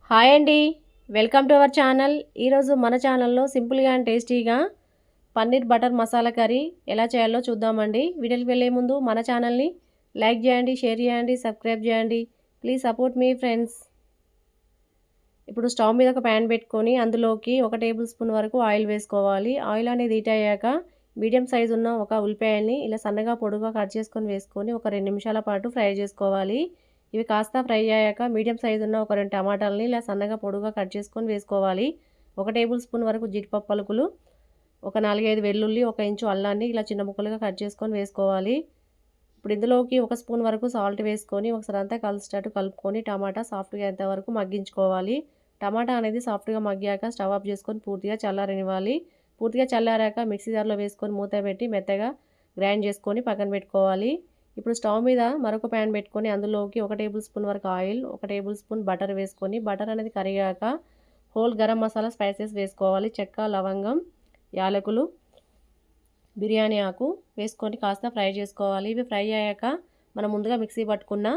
Hi అండి, welcome to our channel. ఈరోజు మన ఛానల్లో సింపుల్గా అండ్ టేస్టీగా పన్నీర్ బటర్ మసాలా కర్రీ ఎలా చేయాలో చూద్దామండి. వీడియోకి వెళ్ళే ముందు మన ఛానల్ని లైక్ చేయండి, షేర్ చేయండి, సబ్స్క్రైబ్ చేయండి. Please support me friends. ఇప్పుడు స్టవ్ మీద ఒక ప్యాన్ పెట్టుకొని అందులోకి 1 టేబుల్ స్పూన్ వరకు ఆయిల్ వేసుకోవాలి. ఆయిల్ అనేది హీట్ అయ్యాక మీడియం సైజు ఉన్న ఒక ఉల్లిపాయని ఇలా సన్నగా పొడుగా కట్ చేసుకొని వేసుకొని ఒక 2 నిమిషాల పాటు ఫ్రై చేసుకోవాలి. ఇవి కాస్త ఫ్రై అయ్యాక మీడియం సైజు ఉన్న ఒక 2 టమాటాలని ఇలా సన్నగా పొడుగా కట్ చేసుకొని వేసుకోవాలి. 1 టేబుల్ స్పూన్ వరకు జీడిపప్పు పలుకులు, ఒక 4-5 వెల్లుల్లి, 1 ఇంచు అల్లాన్ని ఇలా చిన్న ముక్కలుగా కట్ చేసుకొని వేసుకోవాలి. ఇప్పుడు ఇందులోకి 1 స్పూన్ వరకు సాల్ట్ వేసుకొని ఒకసారి అంతా కలిసేటట్టు కలుపుకొని టమాటా సాఫ్ట్గా అయ్యేంత వరకు మగ్గించుకోవాలి. టమాటా అనేది సాఫ్ట్గా మగ్గాక స్టవ్ ఆఫ్ చేసుకొని పూర్తిగా చల్లారనివ్వాలి. పూర్తిగా చల్లారాక మిక్సీ జార్లో వేసుకొని మూత పెట్టి మెత్తగా గ్రైండ్ చేసుకొని పక్కన పెట్టుకోవాలి. ఇప్పుడు స్టవ్ మీద మరొక ప్యాన్ పెట్టుకొని అందులోకి 1 టేబుల్ స్పూన్ వరకు ఆయిల్, 1 టేబుల్ స్పూన్ బటర్ వేసుకొని బటర్ అనేది కరిగాక హోల్ గరం మసాలా స్పైసెస్ వేసుకోవాలి. చెక్క, లవంగం, యాలకులు, బిర్యానీ ఆకు వేసుకొని కాస్త ఫ్రై చేసుకోవాలి. ఇవి ఫ్రై అయ్యాక మనం ముందుగా మిక్సీ పట్టుకున్న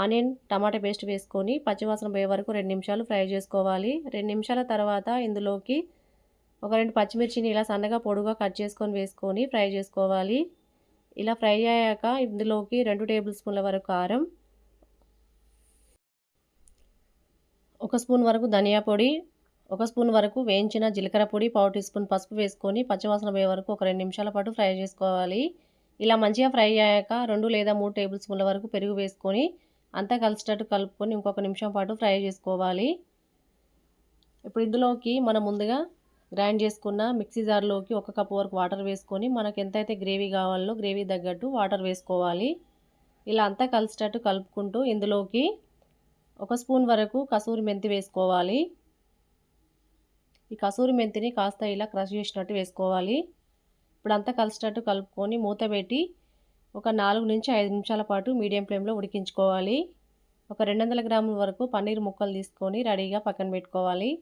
ఆనియన్ టమాటా పేస్ట్ వేసుకొని పచ్చివాసన పోయే వరకు 2 నిమిషాలు ఫ్రై చేసుకోవాలి. 2 నిమిషాల తర్వాత ఇందులోకి ఒక 2 పచ్చిమిర్చిని ఇలా సన్నగా పొడుగా కట్ చేసుకొని వేసుకొని ఫ్రై చేసుకోవాలి. ఇలా ఫ్రై అయ్యాక ఇందులోకి 2 టేబుల్ స్పూన్ల వరకు కారం, 1 స్పూన్ వరకు ధనియా పొడి, 1 స్పూన్ వరకు వేయించిన జీలకర్ర పొడి, 1/4 టీ స్పూన్ పసుపు వేసుకొని పచ్చివాసన పోయే వరకు ఒక 2 నిమిషాల పాటు ఫ్రై చేసుకోవాలి. ఇలా మంచిగా ఫ్రై అయ్యాక 2 లేదా 3 టేబుల్ స్పూన్ల వరకు పెరుగు వేసుకొని అంతా కలిసేటట్టు కలుపుకొని ఇంకొక నిమిషం పాటు ఫ్రై చేసుకోవాలి. ఇప్పుడు ఇందులోకి మనం ముందుగా గ్రైండ్ చేసుకున్న మిక్సీ జార్లోకి 1 కప్ వరకు వాటర్ వేసుకొని మనకు ఎంతైతే గ్రేవీ కావాలో గ్రేవీ తగ్గట్టు వాటర్ వేసుకోవాలి. ఇలా అంతా కలిసేటట్టు కలుపుకుంటూ ఇందులోకి 1 స్పూన్ వరకు కసూరి మెంతి వేసుకోవాలి. ఈ కసూరి మెంతిని కాస్త ఇలా క్రష్ చేసినట్టు వేసుకోవాలి. ఇప్పుడు అంతా కలిసేటట్టు కలుపుకొని మూత పెట్టి ఒక 4 నుంచి 5 నిమిషాల పాటు మీడియం ఫ్లేమ్లో ఉడికించుకోవాలి. ఒక 200 గ్రాముల వరకు పన్నీర్ ముక్కలు తీసుకొని రెడీగా పక్కన పెట్టుకోవాలి.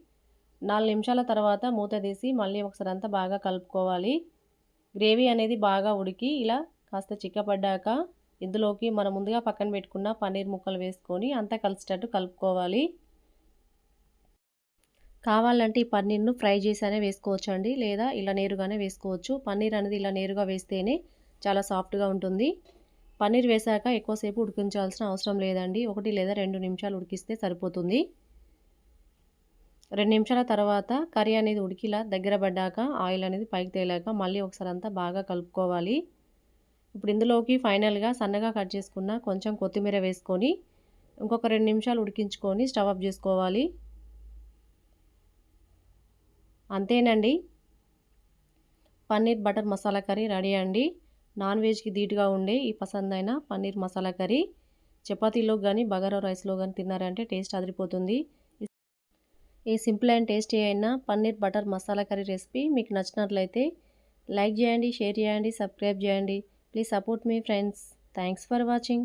4 నిమిషాల తర్వాత మూత తీసి మళ్ళీ ఒకసారి అంతా బాగా కలుపుకోవాలి. గ్రేవీ అనేది బాగా ఉడికి ఇలా కాస్త చిక్కపడ్డాక ఇందులోకి మనం ముందుగా పక్కన పెట్టుకున్న పన్నీర్ ముక్కలు వేసుకొని అంతా కలిసేటట్టు కలుపుకోవాలి. కావాలంటే ఈ పన్నీర్ను ఫ్రై చేసైనా వేసుకోవచ్చు అండి, లేదా ఇలా నేరుగానే వేసుకోవచ్చు. పన్నీర్ అనేది ఇలా నేరుగా వేస్తేనే చాలా సాఫ్ట్గా ఉంటుంది. పన్నీర్ వేసాక ఎక్కువసేపు ఉడికించాల్సిన అవసరం లేదండి. 1 లేదా 2 నిమిషాలు ఉడికిస్తే సరిపోతుంది. 2 నిమిషాల తర్వాత కర్రీ అనేది ఉడికిలా దగ్గర పడ్డాక ఆయిల్ అనేది పైకి తేలాక మళ్ళీ ఒకసారి అంతా బాగా కలుపుకోవాలి. ఇప్పుడు ఇందులోకి ఫైనల్గా సన్నగా కట్ చేసుకున్న కొంచెం కొత్తిమీర వేసుకొని ఇంకొక 2 నిమిషాలు ఉడికించుకొని స్టవ్ ఆఫ్ చేసుకోవాలి. అంతేనండి, paneer butter masala curry ready అండి. నాన్ వెజ్కి ధీటుగా ఉండే ఈ పసందైన పన్నీర్ మసాలా కర్రీ చపాతీలో కానీ బగారా రైస్లో కానీ తిన్నారంటే టేస్ట్ అదిరిపోతుంది. ఈ సింపుల్ అండ్ టేస్టీ అయిన paneer butter masala curry recipe మీకు నచ్చినట్లయితే లైక్ చేయండి, షేర్ చేయండి, సబ్స్క్రైబ్ చేయండి. Please support me friends. Thanks for watching.